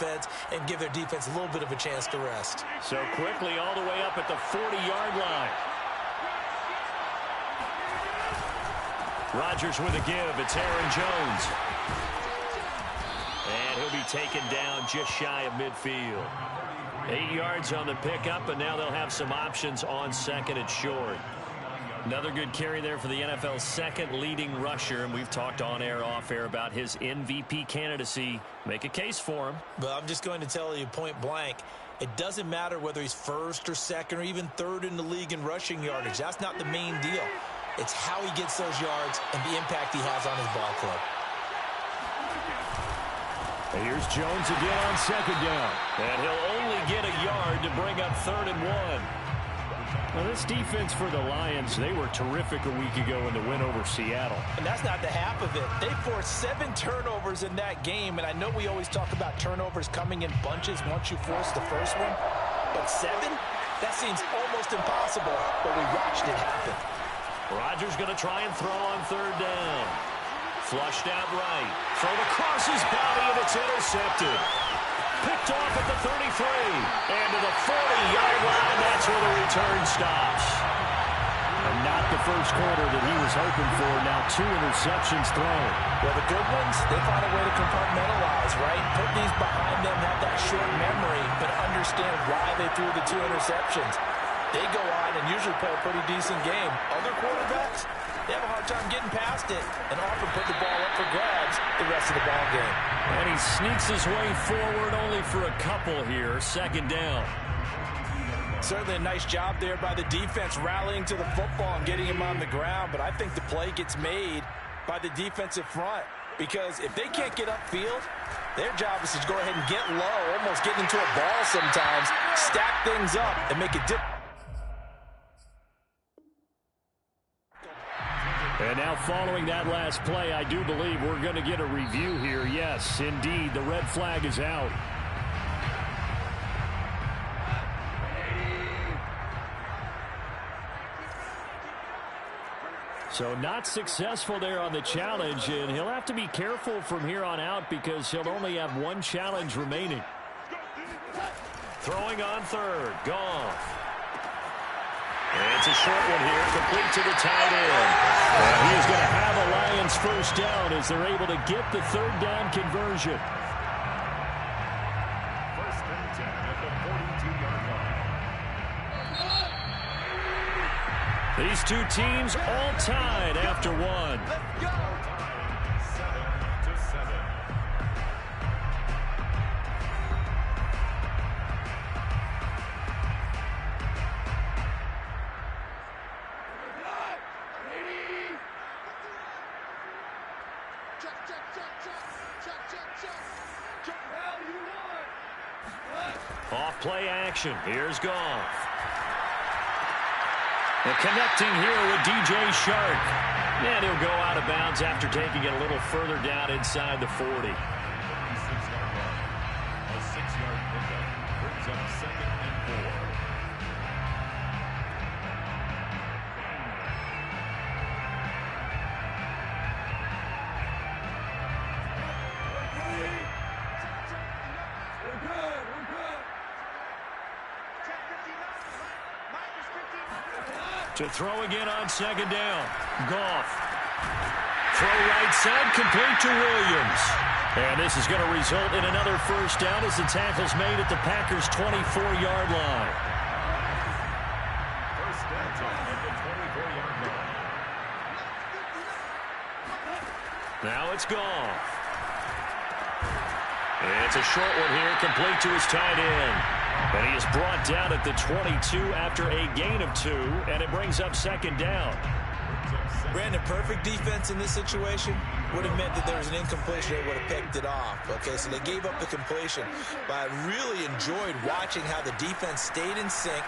offense and give their defense a little bit of a chance to rest. So quickly all the way up at the 40-yard line. Rodgers with a give. It's Aaron Jones. And he'll be taken down just shy of midfield. 8 yards on the pickup, and now they'll have some options on second and short. Another good carry there for the NFL's second leading rusher, and we've talked on air, off air about his MVP candidacy. Make a case for him. But I'm just going to tell you point blank, it doesn't matter whether he's first or second or even third in the league in rushing yardage. That's not the main deal. It's how he gets those yards and the impact he has on his ball club. And here's Jones again on second down. And he'll only get a yard to bring up 3rd and 1. Now, this defense for the Lions, they were terrific a week ago in the win over Seattle. And that's not the half of it. They forced 7 turnovers in that game, and I know we always talk about turnovers coming in bunches once you force the first one, but 7? That seems almost impossible, but we watched it happen. Rodgers going to try and throw on 3rd down. Flushed out right. Thrown across his body, and it's intercepted. Picked off at the 33. And to the 40-yard line, that's where the return stops. And not the first quarter that he was hoping for. Now 2 interceptions thrown. Well, the good ones, they find a way to compartmentalize, right? Put these behind them, have that short memory, but understand why they threw the 2 interceptions. They go on and usually play a pretty decent game. Other quarterbacks, they have a hard time getting past it and often put the ball up for grabs the rest of the ball game. And he sneaks his way forward only for a couple here. 2nd down. Certainly a nice job there by the defense rallying to the football and getting him on the ground. But I think the play gets made by the defensive front because if they can't get upfield, their job is to go ahead and get low, almost get into a ball sometimes, stack things up, and make it difficult. And now following that last play, I do believe we're going to get a review here. Yes, indeed, the red flag is out. So not successful there on the challenge, and he'll have to be careful from here on out because he'll only have 1 challenge remaining. Throwing on 3rd, Goff. And it's a short one here, complete to the tight end. And he is going to have a Lions first down as they're able to get the 3rd down conversion. 1st and 10 at the 42-yard line. These two teams all tied after 1. Let's go. 7-7. Off play action. Here's Goff. And connecting here with DJ Shark. And he'll go out of bounds after taking it a little further down inside the 40. 46-yard run. A 6-yard pickup brings up 2nd and 4. To throw again on 2nd down. Goff. Throw right side, complete to Williams. And this is going to result in another first down as the tackle's made at the Packers' 24-yard line. 1st and 10 at the 24-yard line. Now it's Goff. It's a short one here, complete to his tight end. And he is brought down at the 22 after a gain of 2, and it brings up 2nd down. Brandon, perfect defense in this situation would have meant that there was an incompletion. They would have picked it off. Okay, so they gave up the completion. But I really enjoyed watching how the defense stayed in sync,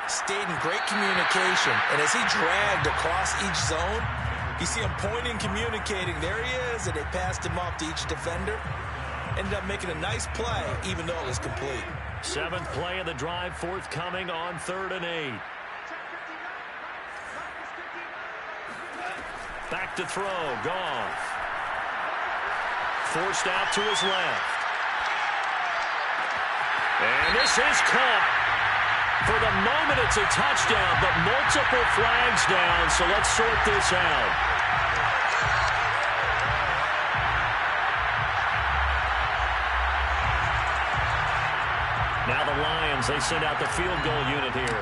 stayed in great communication. And as he dragged across each zone, you see him pointing, communicating. There he is, and they passed him off to each defender. Ended up making a nice play, even though it was complete. 7th play of the drive, forthcoming on 3rd and 8. Back to throw, Goff. Forced out to his left. And this is caught. For the moment, it's a touchdown, but multiple flags down, so let's sort this out. Now the Lions, they send out the field goal unit here.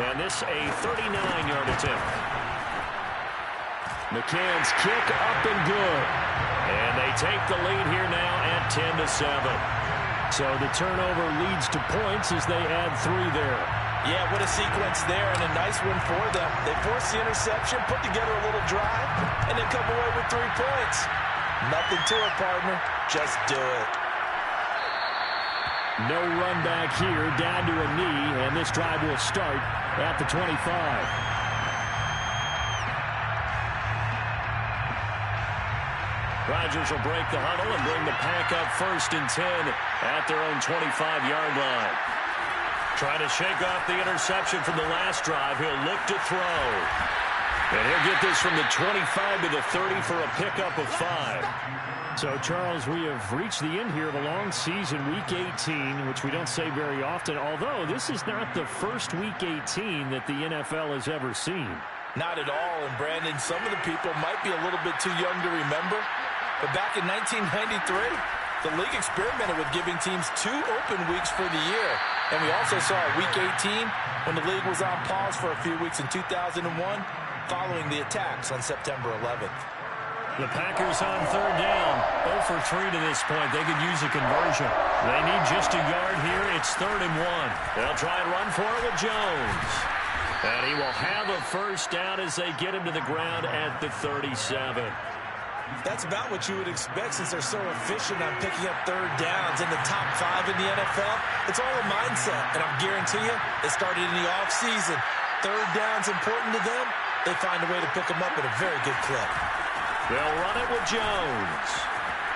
And this a 39-yard attempt. McCann's kick up and good. And they take the lead here now at 10-7. So the turnover leads to points as they add 3 there. Yeah, what a sequence there, and a nice one for them. They force the interception, put together a little drive, and then come away with 3 points. Nothing to it, partner. Just do it. No run back here, down to a knee, and this drive will start at the 25. Rodgers will break the huddle and bring the pack up 1st and 10 at their own 25-yard line. Trying to shake off the interception from the last drive. He'll look to throw. And he'll get this from the 25 to the 30 for a pickup of 5. So, Charles, we have reached the end here of a long season, Week 18, which we don't say very often, although this is not the first Week 18 that the NFL has ever seen. Not at all, and Brandon, some of the people might be a little bit too young to remember, but back in 1993, the league experimented with giving teams 2 open weeks for the year. And we also saw Week 18 when the league was on pause for a few weeks in 2001 following the attacks on September 11th. The Packers on 3rd down. 0 for 3 to this point. They could use a conversion. They need just a yard here. It's 3rd and 1. They'll try and run for it with Jones. And he will have a first down as they get him to the ground at the 37. That's about what you would expect since they're so efficient on picking up 3rd downs in the top 5 in the NFL. It's all a mindset, and I guarantee you, it started in the offseason. 3rd down's important to them. They find a way to pick them up at a very good clip. They'll run it with Jones.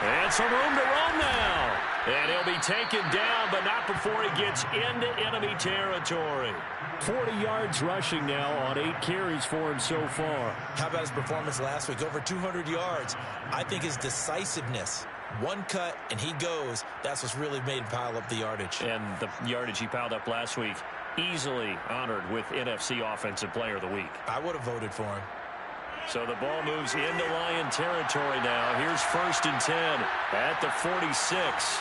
And some room to run now. And he'll be taken down, but not before he gets into enemy territory. 40 yards rushing now on 8 carries for him so far. How about his performance last week? Over 200 yards. I think his decisiveness, one cut and he goes, that's what's really made him pile up the yardage. And the yardage he piled up last week, easily honored with NFC Offensive Player of the Week. I would have voted for him. So the ball moves into Lion territory now. Here's 1st and 10 at the 46.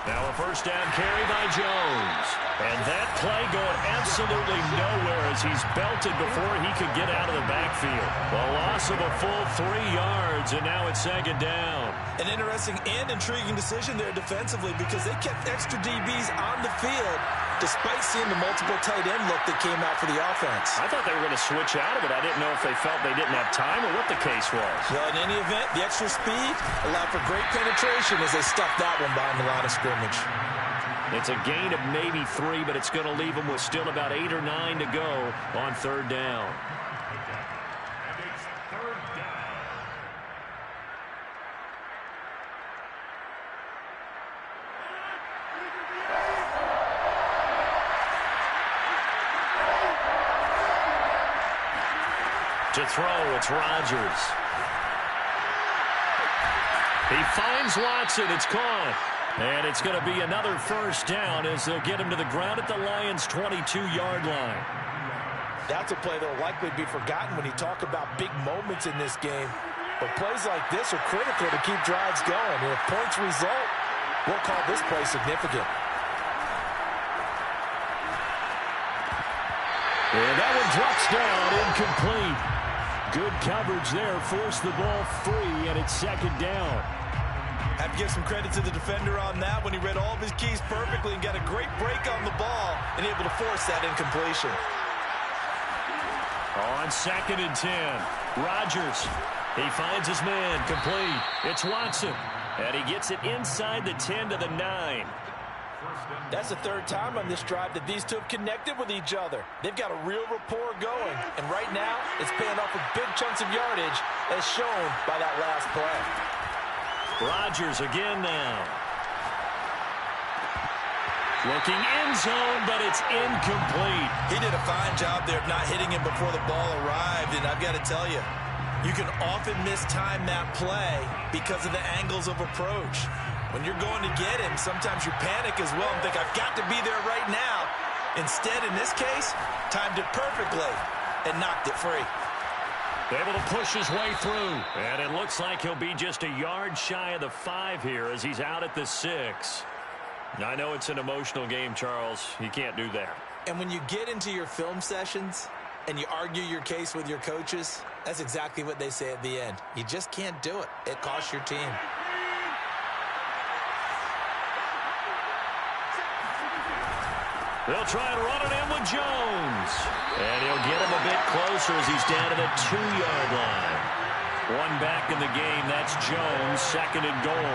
Now a first down carry by Jones. And that play going absolutely nowhere as he's belted before he could get out of the backfield. A loss of a full 3 yards, and now it's 2nd down. An interesting and intriguing decision there defensively because they kept extra DBs on the field despite seeing the multiple tight end look that came out for the offense. I thought they were going to switch out of it. I didn't know if they felt they didn't have time or what the case was. Well, in any event, the extra speed allowed for great penetration as they stuffed that one behind the line of scrimmage. It's a gain of maybe 3, but it's going to leave them with still about 8 or 9 to go on 3rd down. And it's 3rd down. To throw, it's Rodgers. He finds Watson. It's caught. And it's going to be another first down as they'll get him to the ground at the Lions' 22-yard line. That's a play that will likely be forgotten when you talk about big moments in this game. But plays like this are critical to keep drives going. And if points result, we'll call this play significant. And that one drops down, incomplete. Good coverage there, forced the ball free, and it's 2nd down. Have to give some credit to the defender on that when he read all of his keys perfectly and got a great break on the ball and able to force that incompletion. On 2nd and 10, Rodgers. He finds his man, complete. It's Watson, and he gets it inside the 10 to the 9. That's the 3rd time on this drive that these two have connected with each other. They've got a real rapport going, and right now it's paying off with big chunks of yardage as shown by that last play. Rodgers again now. Looking end zone, but it's incomplete. He did a fine job there of not hitting him before the ball arrived, and I've got to tell you, you can often mistime that play because of the angles of approach. When you're going to get him, sometimes you panic as well and think, I've got to be there right now. Instead, in this case, timed it perfectly and knocked it free. Able to push his way through. And it looks like he'll be just a yard shy of the 5 here as he's out at the 6. I know it's an emotional game, Charles. You can't do that. And when you get into your film sessions and you argue your case with your coaches, that's exactly what they say at the end. You just can't do it. It costs your team. They'll try and run it in with Jones. And he'll get him a bit closer as he's down to the 2-yard line. One back in the game. That's Jones, 2nd and goal.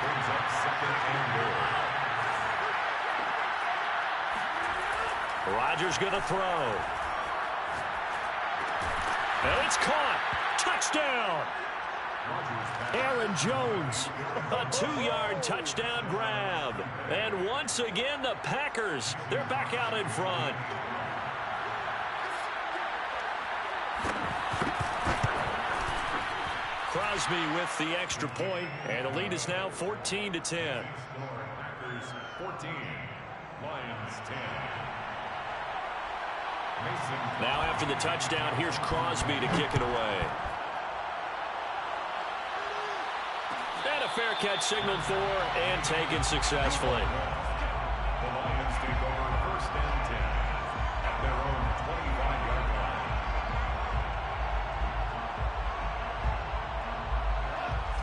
Brings up 2nd and goal. Rodgers going to throw. And it's caught. Touchdown. Aaron Jones, a 2-yard touchdown grab. And once again, the Packers, they're back out in front. Crosby with the extra point, and the lead is now 14-10. Packers 14, Lions 10. Mason. Now after the touchdown, here's Crosby to kick it away. And a fair catch signaled for and taken successfully. The Lions take over 1st and 10 at their own 25-yard line.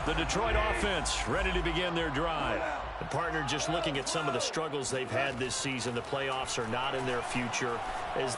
The Detroit offense ready to begin their drive. The partner just looking at some of the struggles they've had this season. The playoffs are not in their future as they